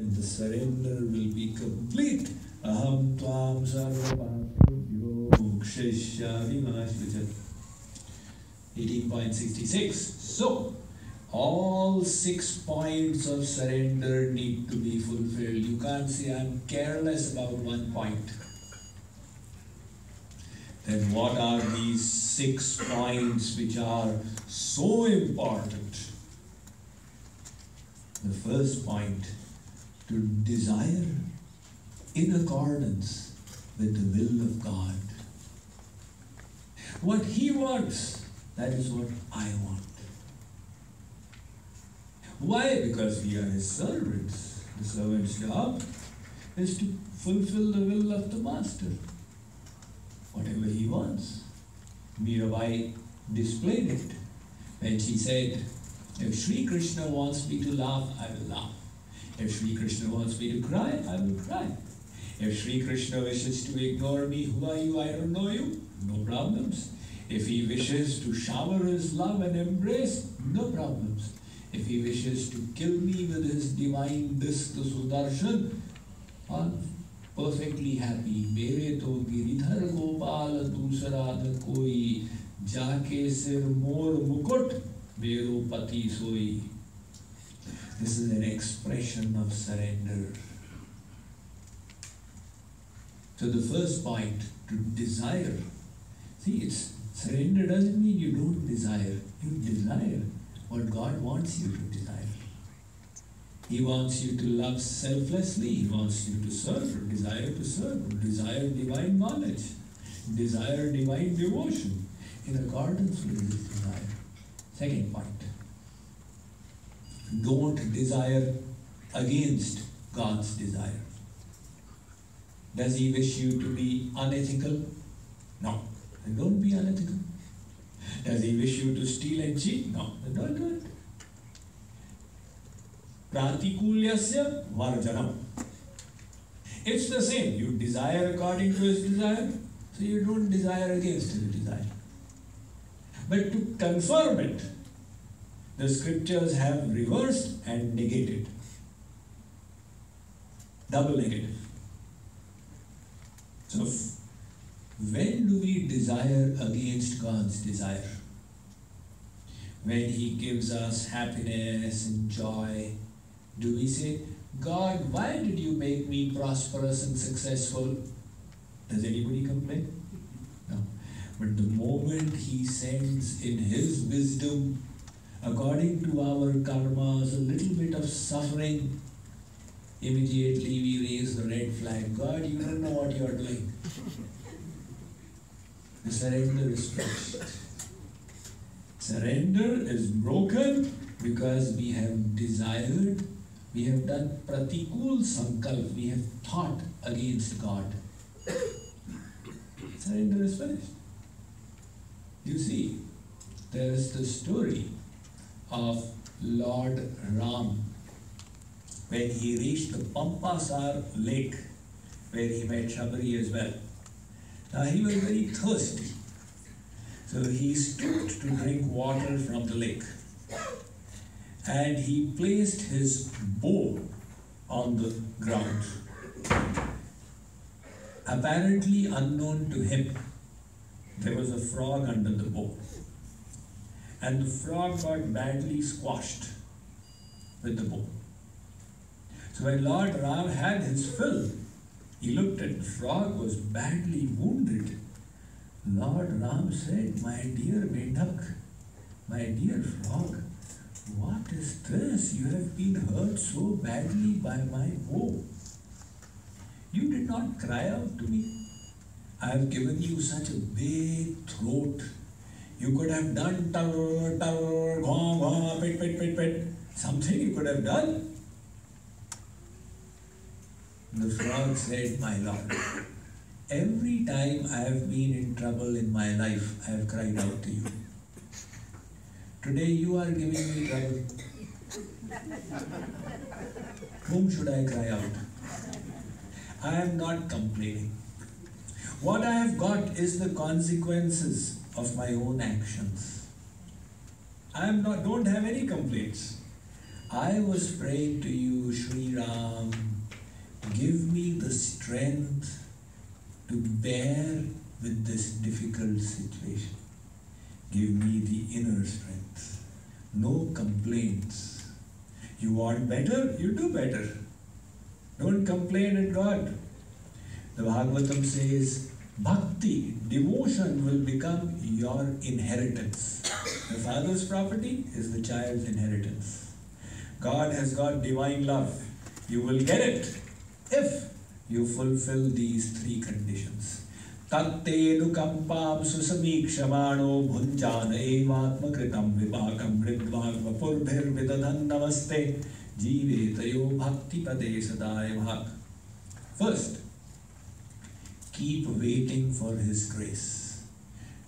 then the surrender will be complete. Aham tvam sarvapapyo mokshayasya vimashvachat. 18.66. So, all 6 points of surrender need to be fulfilled. You can't say, I'm careless about 1 point. Then what are these 6 points which are so important? The first point, to desire in accordance with the will of God. What He wants, that is what I want. Why? Because we are His servants. The servant's job is to fulfill the will of the Master. Whatever He wants. Mirabai displayed it when she said, if Sri Krishna wants me to laugh, I will laugh. If Sri Krishna wants me to cry, I will cry. If Sri Krishna wishes to ignore me, who are you? I don't know you. No problems. If He wishes to shower His love and embrace, no problems. If He wishes to kill me with His divine disc, the Sudarshan, I'm perfectly happy. Mere to giridhar gopal dusara na koi, jaake sir mor mukut mero pati soi. This is an expression of surrender. So the first point, to desire. See, surrender doesn't mean you don't desire. You desire what God wants you to desire. He wants you to love selflessly. He wants you to serve, desire divine knowledge, desire divine devotion in accordance with His desire. Second point, don't desire against God's desire. Does He wish you to be unethical? No. Then don't be unethical. Does He wish you to steal and cheat? No. Then don't do it. Pratikulyasya varjanam. It's the same. You desire according to His desire, so you don't desire against His desire. But to confirm it, the scriptures have reversed and negated. Double negative. So, when do we desire against God's desire? When He gives us happiness and joy, do we say, God, why did you make me prosperous and successful? Does anybody complain? No. But the moment He sends in His wisdom, according to our karmas, a little bit of suffering, immediately we raise the red flag. God, you don't know what you are doing. The surrender is crushed. Surrender is broken because we have desired, we have done pratikul sankalp, we have thought against God. Surrender is finished. You see, there is the story of Lord Ram when he reached the Pampasar lake where he met Shabari as well. Now he was very thirsty, so he stooped to drink water from the lake and he placed his bow on the ground. Apparently unknown to him, there was a frog under the bow, and the frog got badly squashed with the bow. So when Lord Ram had his fill, he looked at the frog, was badly wounded. Lord Ram said, my dear Mendak, my dear frog, what is this? You have been hurt so badly by my bow. You did not cry out to me. I have given you such a big throat. You could have done tar, tar, gong, gong, pit, pit, pit, pit. Something you could have done. The frog said, my lord, every time I have been in trouble in my life, I have cried out to you. Today you are giving me trouble. Whom should I cry out? I am not complaining. What I have got is the consequences of my own actions. I don't have any complaints. I was praying to you, Sri Ram, give me the strength to bear with this difficult situation. Give me the inner strength. No complaints. You want better? You do better. Don't complain at God. The Bhagavatam says, Bhakti, devotion will become your inheritance. The father's property is the child's inheritance. God has got divine love. You will get it if you fulfill these three conditions. Tatte nukampam susamikshamaano bhunjana evatma kritam vipakam vridvag vapurbhir vidadhan namaste jivetayo bhakti pade sadaya bhak. First, keep waiting for His grace.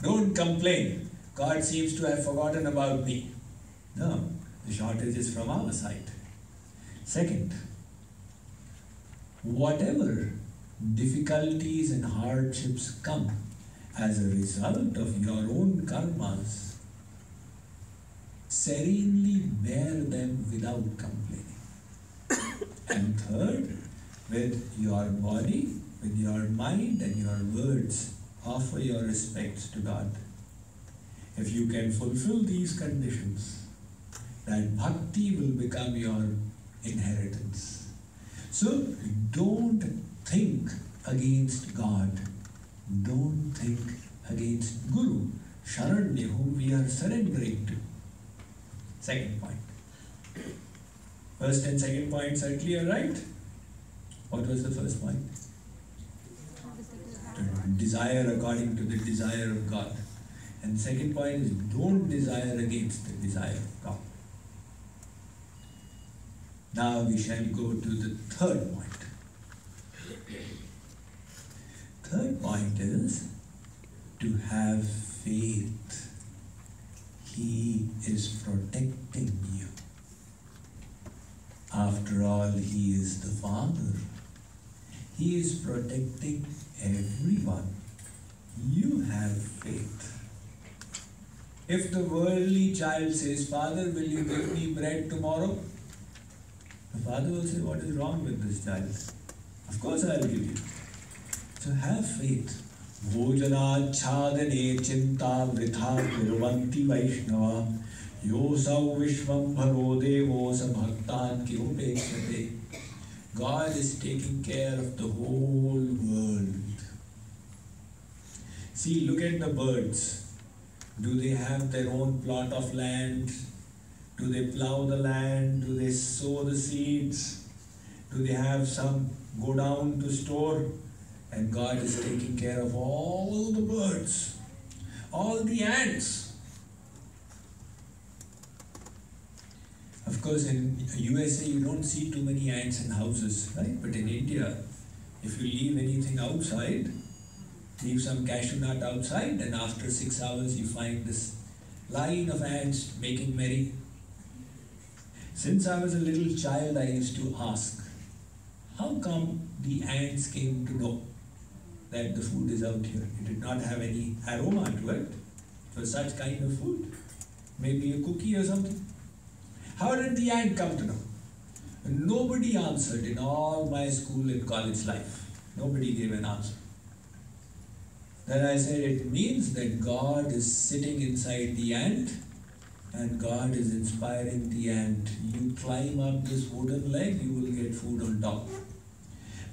Don't complain. God seems to have forgotten about me. No, the shortage is from our side. Second, whatever difficulties and hardships come as a result of your own karmas, serenely bear them without complaining. And third, with your body, with your mind and your words, offer your respects to God. If you can fulfill these conditions, that bhakti will become your inheritance. So don't think against God. Don't think against Guru, Sharanya, whom we are surrendering to. Second point. First and second points are clear, right? What was the first point? Desire according to the desire of God. And second point is don't desire against the desire of God. Now we shall go to the third point. Third point is to have faith. He is protecting you. After all, He is the Father. He is protecting everyone. You have faith. If the worldly child says, Father, will you give me bread tomorrow? The father will say, what is wrong with this child? Of course I will give you. So have faith. Bhojanachadane chinta vritha kurvanti vaishnava yosau vishvambharo devo sabhaktan kirupekshate. God is taking care of the whole world. See, look at the birds. Do they have their own plot of land? Do they plow the land? Do they sow the seeds? Do they have some go down to store? And God is taking care of all the birds, all the ants. Of course, in USA you don't see too many ants in houses, right? But in India, if you leave anything outside, leave some cashew nut outside, and after 6 hours you find this line of ants making merry. Since I was a little child, I used to ask, how come the ants came to know that the food is out here? It did not have any aroma to it. It was such kind of food. Maybe a cookie or something. How did the ant come to know? And nobody answered in all my school and college life. Nobody gave an answer. Then I said, it means that God is sitting inside the ant and God is inspiring the ant. You climb up this wooden leg, you will get food on top.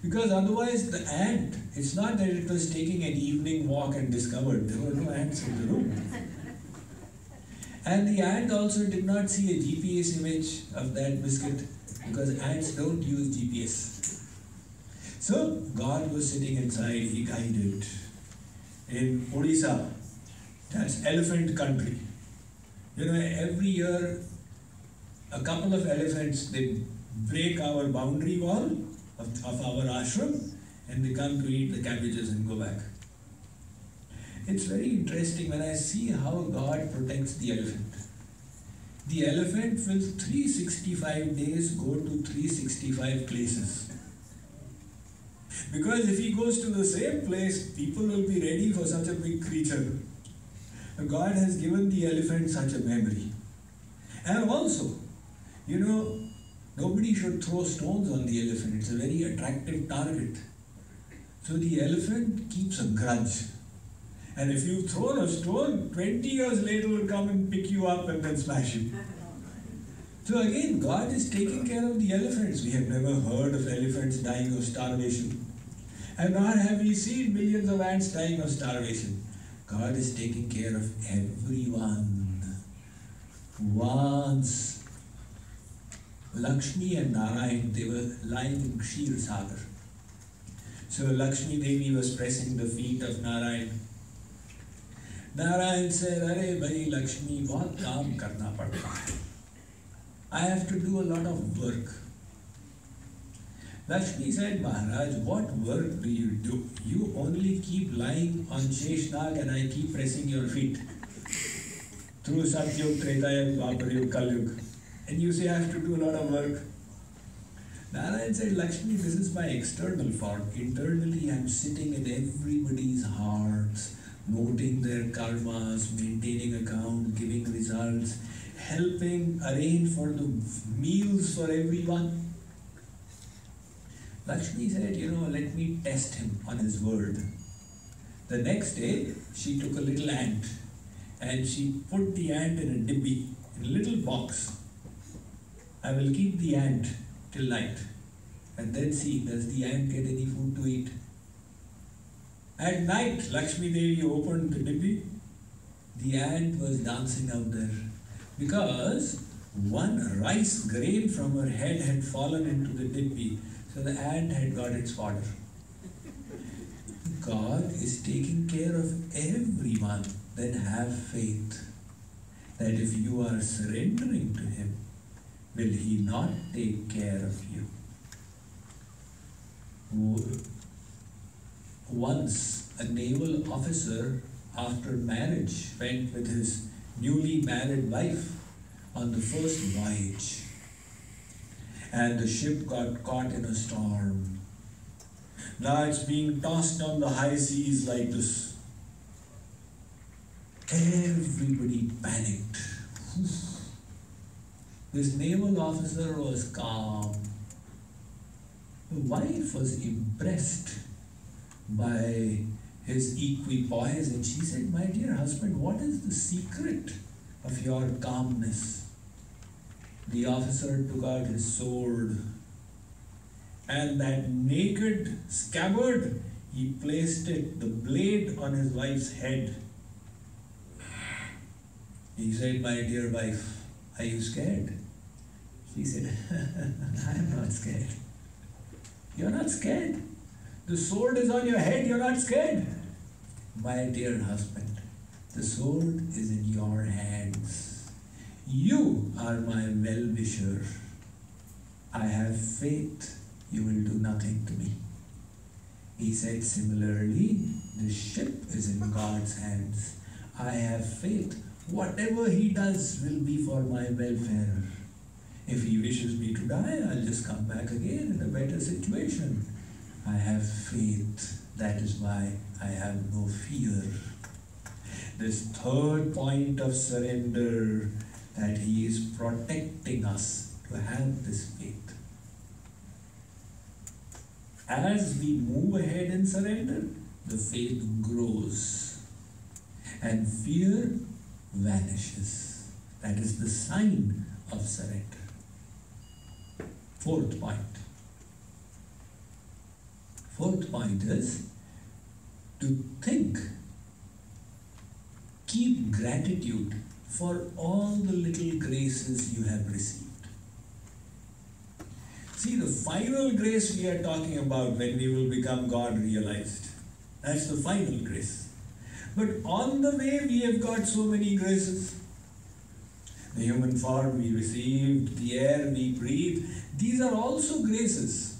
Because otherwise the ant, it's not that it was taking an evening walk and discovered there were no ants in the room. And the ant also did not see a GPS image of that biscuit because ants don't use GPS. So God was sitting inside, He guided. In Odisha, that's elephant country. You know, every year a couple of elephants, they break our boundary wall of our ashram and they come to eat the cabbages and go back. It's very interesting when I see how God protects the elephant. The elephant will 365 days go to 365 places. Because if he goes to the same place, people will be ready for such a big creature. God has given the elephant such a memory. And also, You know, nobody should throw stones on the elephant. It's a very attractive target. So the elephant keeps a grudge. And if you've thrown a stone, 20 years later will come and pick you up and then smash you. So again, God is taking care of the elephants. We have never heard of elephants dying of starvation. And nor have we seen millions of ants dying of starvation. God is taking care of everyone. Once, Lakshmi and Narayan, they were lying in Kshir Sagar. So Lakshmi Devi was pressing the feet of Narayan. Narayan said, "Arey bhai Lakshmi, bahut kaam karna padta hai. I have to do a lot of work." Lakshmi said, "Maharaj, what work do you do? You only keep lying on Sheshnag and I keep pressing your feet. Through Satyug, Tretayug, Dwaparayug, Kalyug. And you say I have to do a lot of work." Narayan said, "Lakshmi, this is my external form. Internally, I am sitting in everybody's hearts, noting their karmas, maintaining account, giving results, helping arrange for the meals for everyone." Lakshmi said, "Let me test him on his word." The next day, she took a little ant and she put the ant in a dibbi, in a little box. "I will keep the ant till night and then see, does the ant get any food to eat?" At night, Lakshmi Devi opened the dibbi. The ant was dancing out there because one rice grain from her head had fallen into the dibbi, so the ant had got its fodder. God is taking care of everyone. Then have faith that if you are surrendering to Him, will He not take care of you? Once a naval officer, after marriage, went with his newly married wife on the first voyage, and the ship got caught in a storm. Now it's being tossed on the high seas like this. Everybody panicked. This naval officer was calm. The wife was impressed by his equipoise and she said, "My dear husband, what is the secret of your calmness?" The officer took out his sword and that naked scabbard, he placed the blade on his wife's head. He said, "My dear wife, are you scared?" She said, "I am not scared." "You're not scared? The sword is on your head, you're not scared?" "My dear husband, the sword is in your hands. You are my well-wisher. I have faith you will do nothing to me." He said, "Similarly, the ship is in God's hands. I have faith. Whatever He does will be for my welfare. If He wishes me to die, I'll just come back again in a better situation. I have faith. That is why I have no fear." This third point of surrender, that He is protecting us to have this faith. As we move ahead in surrender, the faith grows and fear vanishes. That is the sign of surrender. Fourth point. Fourth point is to think, keep gratitude for all the little graces you have received. See, the final grace we are talking about when we will become God realized. That's the final grace. But on the way we have got so many graces. The human form we received, the air we breathe, these are also graces.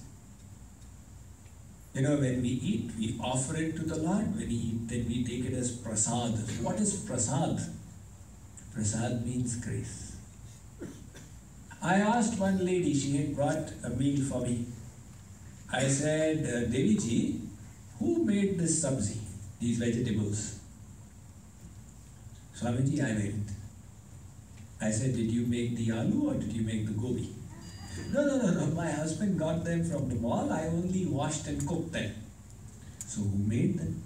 When we eat, we offer it to the Lord. When we eat, then we take it as prasad. What is prasad? Prasad means grace. I asked one lady, she had brought a meal for me. I said, "Devi ji, who made this sabzi, these vegetables?" "Swamiji, I made it." I said, did you make the aloo or did you make the gobi? No. My husband got them from the mall. I only washed and cooked them. So who made them?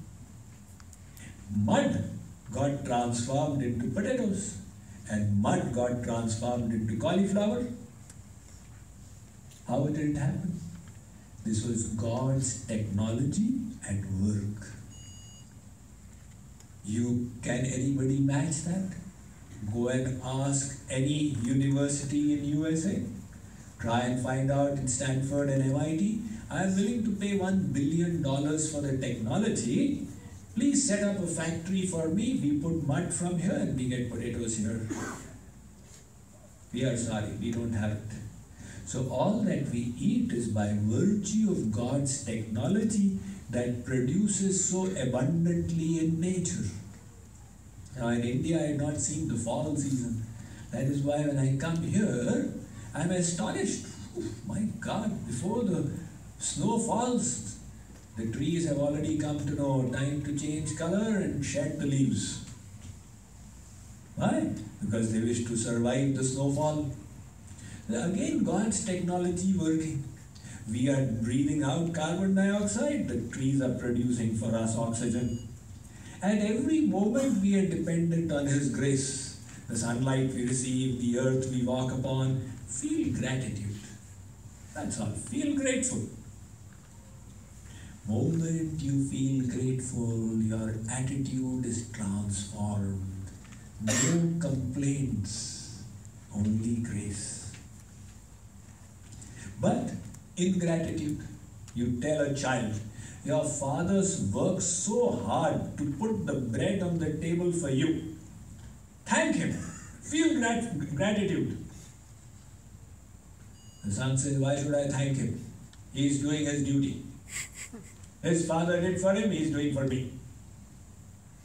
Mud got transformed into potatoes and mud got transformed into cauliflower. How did it happen? This was God's technology at work. Can anybody match that? Go and ask any university in USA. Try and find out in Stanford and MIT. I am willing to pay $1 billion for the technology. Please set up a factory for me. We put mud from here and we get potatoes here. We are sorry, we don't have it. So all that we eat is by virtue of God's technology that produces so abundantly in nature. Now in India I had not seen the fall season. That is why when I come here, I am astonished. Oh, my God, before the snow falls, the trees have already come to know time to change color and shed the leaves. Why? Because they wish to survive the snowfall. Again, God's technology working. We are breathing out carbon dioxide, the trees are producing for us oxygen. At every moment we are dependent on His grace. The sunlight we receive, the earth we walk upon. Feel gratitude. That's all. Feel grateful. Moment you feel grateful, your attitude is transformed. No complaints, only grace. But ingratitude, you tell a child, your father's worked so hard to put the bread on the table for you. Thank him. Feel gratitude. The son says, why should I thank him? He is doing his duty. His father did for him, he is doing for me.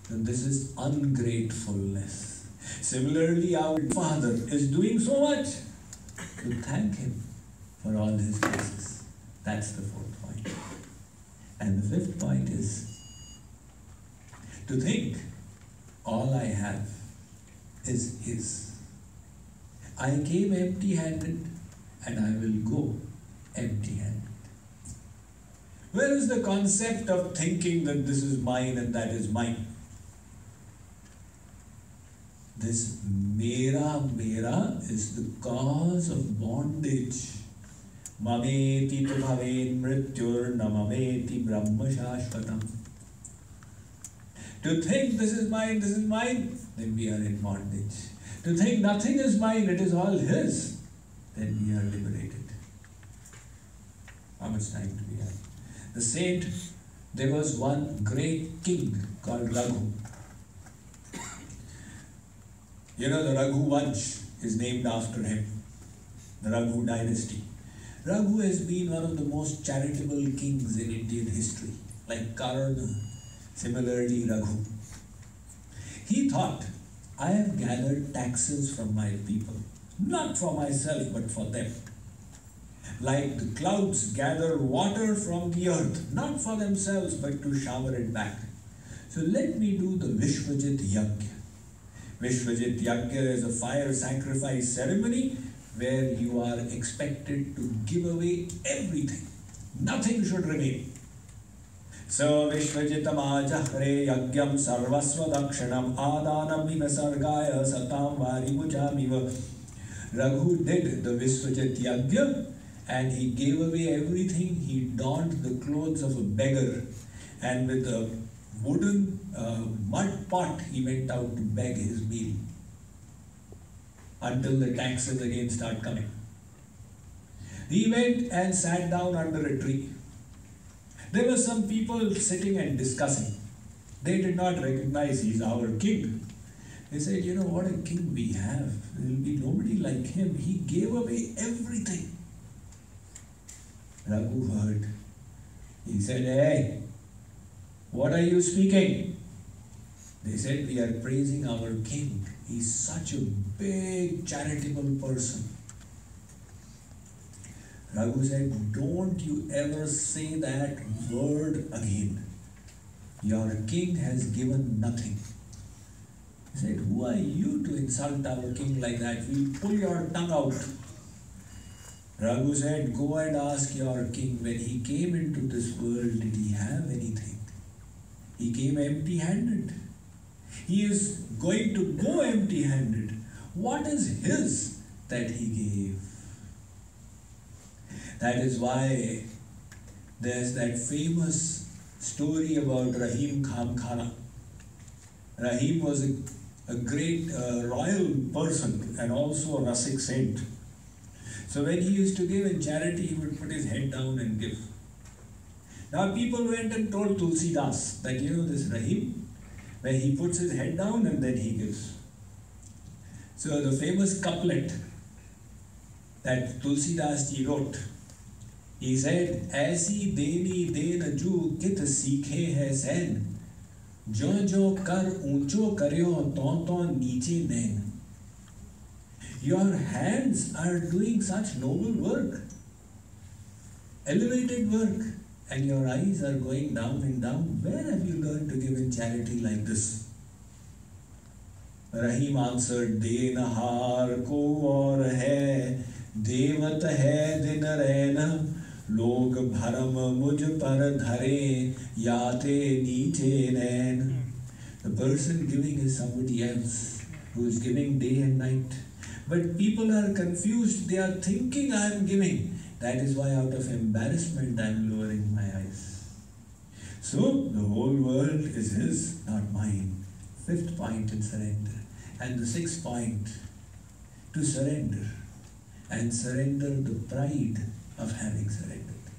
And this is ungratefulness. Similarly, our Father is doing so much to thank Him for all His graces. That's the fourth point. And the fifth point is to think all I have is His. I came empty-handed and I will go empty-handed. Where is the concept of thinking that this is mine and that is mine? This mera is the cause of bondage. Mameti tu bhaven mrityur namameti brahma shashvatam. To think this is mine, then we are in bondage. To think nothing is mine, it is all His, then we are liberated. How much time do we have? The saint, there was one great king called Raghu. You know, the Raghu Vansh is named after him, the Raghu dynasty. Raghu has been one of the most charitable kings in Indian history, like Karna, similarly Raghu. He thought, I have gathered taxes from my people, not for myself but for them. Like the clouds gather water from the earth, not for themselves but to shower it back. So let me do the Vishwajit Yajna. Vishwajit Yajna is a fire sacrifice ceremony where you are expected to give away everything. Nothing should remain. So Vishwajitam ajahre yagyam sarvasva dakshanam adanam vinasargaya satam varimuchamiva. Raghu did the Vishwajit Yajna and he gave away everything. He donned the clothes of a beggar and with a wooden mud pot he went out to beg his meal until the taxes again start coming. He went and sat down under a tree. There were some people sitting and discussing. They did not recognize he's our king. They said, you know what a king we have. There will be nobody like him. He gave away everything. Raghu heard. He said, hey, what are you speaking? They said, we are praising our king. He's such a big charitable person. Raghu said, don't you ever say that word again. Your king has given nothing. He said, who are you to insult our king like that? We'll pull your tongue out. Raghu said, go and ask your king, when he came into this world, did he have anything? He came empty-handed. He is going to go empty-handed. What is his that he gave? That is why there's that famous story about Rahim Khan Khana. Rahim was a great royal person and also a Rasik saint. So when he used to give in charity, he would put his head down and give. Now people went and told Tulsidas that, this Rahim, where he puts his head down and then he gives. So the famous couplet that Tulsidas ji wrote, he said, "Aisi deni den ju kit sikhe hai sen, jo jo kar uncho karyo ton niche nain." Your hands are doing such noble work, elevated work, and your eyes are going down and down. Where have you learned to give in charity like this? Rahim answered, "Denahar ko aur hai, devat hai din rehna, log bharam muj par dhare, yate niche nain." The person giving is somebody else who is giving day and night. But people are confused. They are thinking I am giving. That is why out of embarrassment I am lowering my eyes. So the whole world is his, not mine. Fifth point in surrender. And the sixth point, to surrender. And surrender the pride of having surrendered.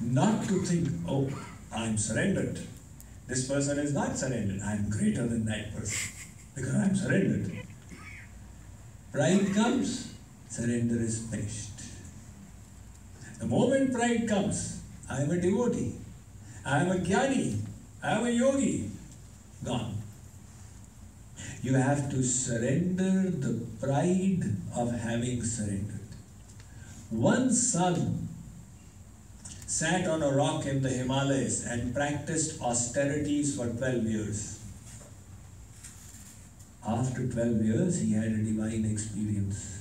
Not to think, oh, I am surrendered. This person is not surrendered. I am greater than that person because I am surrendered. Pride comes, surrender is finished. The moment pride comes, I am a devotee, I am a jnani, I am a yogi, gone. You have to surrender the pride of having surrendered. One sadhu sat on a rock in the Himalayas and practiced austerities for 12 years. After 12 years, he had a divine experience.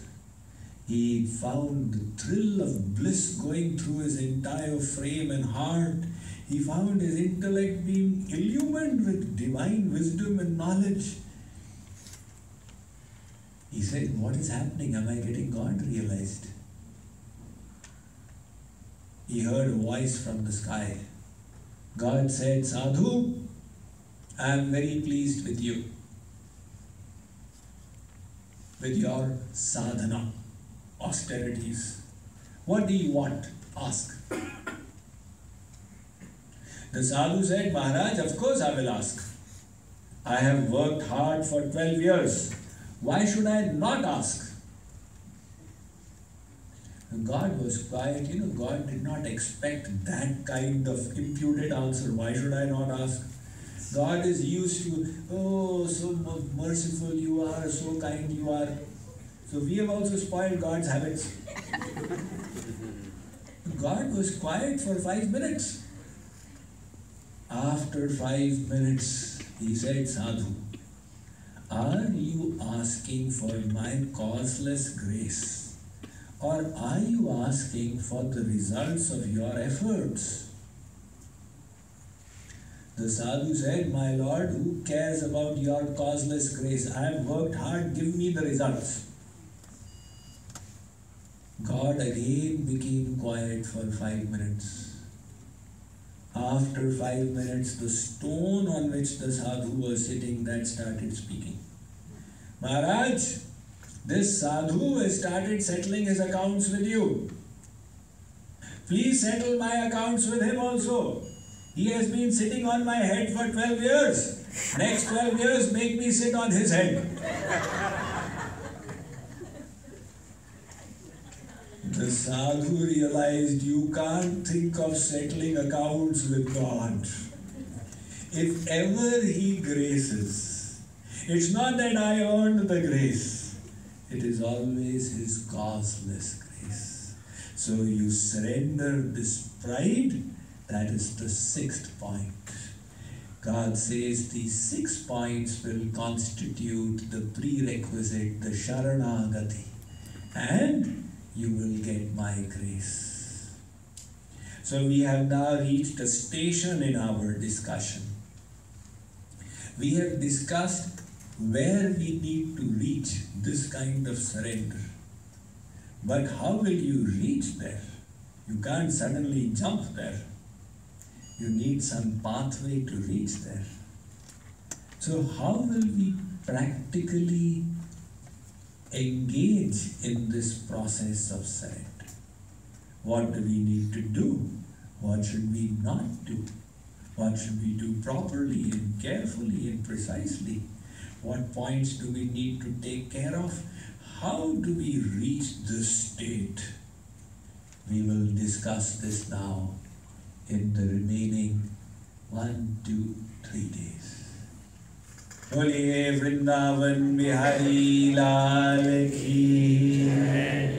He found the thrill of bliss going through his entire frame and heart. He found his intellect being illumined with divine wisdom and knowledge. He said, what is happening? Am I getting God realized? He heard a voice from the sky. God said, Sadhu, I am very pleased with you, with your sadhana, austerities. What do you want? Ask. The sadhu said, Maharaj, of course I will ask. I have worked hard for 12 years. Why should I not ask? God was quiet. God did not expect that kind of imputed answer. Why should I not ask? God is used to, oh, so merciful you are, so kind you are. So we have also spoiled God's habits. God was quiet for 5 minutes. After 5 minutes, he said, Sadhu, are you asking for my causeless grace? Or are you asking for the results of your efforts? The sadhu said, my Lord, who cares about your causeless grace? I have worked hard, give me the results. God again became quiet for 5 minutes. After 5 minutes, the stone on which the sadhu was sitting, that started speaking. Maharaj, this sadhu has started settling his accounts with you. Please settle my accounts with him also. He has been sitting on my head for 12 years. Next 12 years, make me sit on his head. The sadhu realized you can't think of settling accounts with God. If ever he graces, it's not that I earned the grace. It is always his causeless grace. So you surrender this pride. That is the sixth point. God says these 6 points will constitute the prerequisite, the Sharanagati, and you will get my grace. So we have now reached a station in our discussion. We have discussed where we need to reach this kind of surrender. But how will you reach there? You can't suddenly jump there. You need some pathway to reach there. So how will we practically engage in this process of surrender? What do we need to do? What should we not do? What should we do properly and carefully and precisely? What points do we need to take care of? How do we reach this state? We will discuss this now in the remaining 1, 2, 3 days. Boliye Vrindavan Bihari Lal Ki